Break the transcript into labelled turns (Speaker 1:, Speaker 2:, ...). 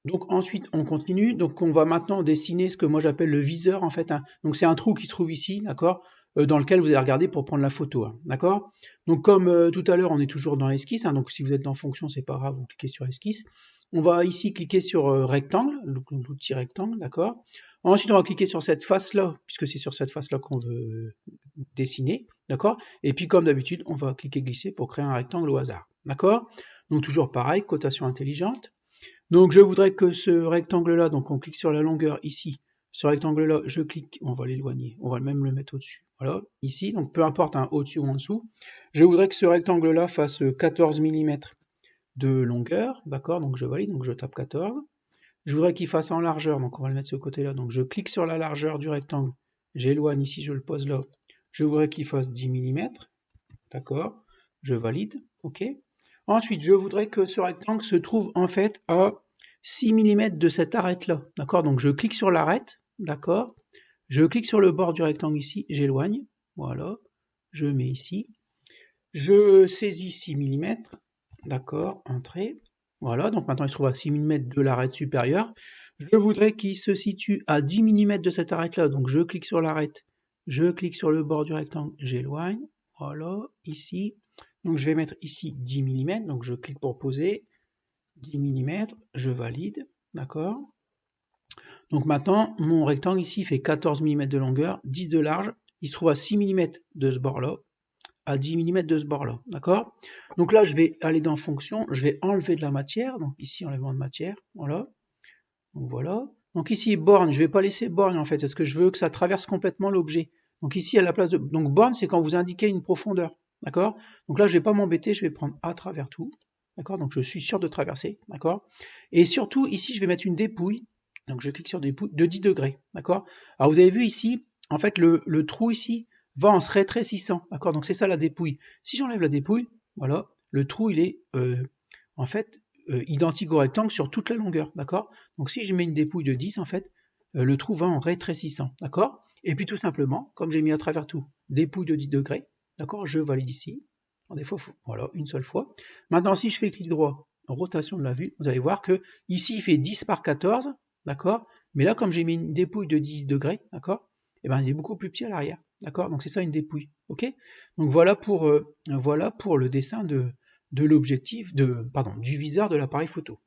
Speaker 1: Donc ensuite, on continue. Donc on va maintenant dessiner ce que moi j'appelle le viseur en fait, hein. Donc c'est un trou qui se trouve ici, d'accord, dans lequel vous allez regarder pour prendre la photo, hein, d'accord. Donc comme tout à l'heure, on est toujours dans esquisse, hein, donc si vous êtes dans fonction, c'est pas grave, vous cliquez sur esquisse. On va ici cliquer sur rectangle, l'outil rectangle, d'accord. Ensuite, on va cliquer sur cette face-là, puisque c'est sur cette face-là qu'on veut dessiner, d'accord. Et puis comme d'habitude, on va cliquer glisser pour créer un rectangle au hasard, d'accord. Donc toujours pareil, cotation intelligente. Donc je voudrais que ce rectangle-là, donc on clique sur la longueur ici, ce rectangle-là, je clique, on va l'éloigner, on va même le mettre au-dessus, voilà, ici, donc peu importe, hein, au-dessus ou en dessous. Je voudrais que ce rectangle-là fasse 14 mm de longueur, d'accord, donc je valide, donc je tape 14. Je voudrais qu'il fasse en largeur, donc on va le mettre de ce côté-là, donc je clique sur la largeur du rectangle, j'éloigne ici, je le pose là. Je voudrais qu'il fasse 10 mm, d'accord, je valide, ok. Ensuite, je voudrais que ce rectangle se trouve en fait à 6 mm de cette arête-là, d'accord. Donc je clique sur l'arête, d'accord. Je clique sur le bord du rectangle ici, j'éloigne, voilà. Je mets ici. Je saisis 6 mm, d'accord, entrée. Voilà, donc maintenant il se trouve à 6 mm de l'arête supérieure. Je voudrais qu'il se situe à 10 mm de cette arête-là, donc je clique sur l'arête, je clique sur le bord du rectangle, j'éloigne, voilà, ici. Donc je vais mettre ici 10 mm, donc je clique pour poser, 10 mm, je valide, d'accord. Donc maintenant, mon rectangle ici fait 14 mm de longueur, 10 de large, il se trouve à 6 mm de ce bord-là, à 10 mm de ce bord-là, d'accord. Donc là, je vais aller dans fonction, je vais enlever de la matière, donc ici, enlèvement de matière, voilà. Donc voilà. Donc ici, borne, je ne vais pas laisser borne en fait, parce que je veux que ça traverse complètement l'objet. Donc ici, à la place de... Donc borne, c'est quand vous indiquez une profondeur, d'accord. Donc là, je ne vais pas m'embêter, je vais prendre à travers tout, d'accord. Donc je suis sûr de traverser, d'accord. Et surtout, ici, je vais mettre une dépouille, donc je clique sur dépouille, de 10 degrés, d'accord. Alors vous avez vu ici, en fait, le trou ici va en se rétrécissant, d'accord. Donc c'est ça la dépouille. Si j'enlève la dépouille, voilà, le trou, il est en fait identique au rectangle sur toute la longueur, d'accord. Donc si je mets une dépouille de 10, en fait, le trou va en rétrécissant, d'accord. Et puis tout simplement, comme j'ai mis à travers tout, dépouille de 10 degrés, d'accord, je valide ici. Alors, des fois, voilà, une seule fois. Maintenant, si je fais clic droit, rotation de la vue, vous allez voir que ici, il fait 10 par 14, d'accord. Mais là, comme j'ai mis une dépouille de 10 degrés, d'accord, et ben, il est beaucoup plus petit à l'arrière, d'accord. Donc c'est ça une dépouille, ok. Donc voilà pour le dessin de l'objectif, pardon, du viseur de l'appareil photo.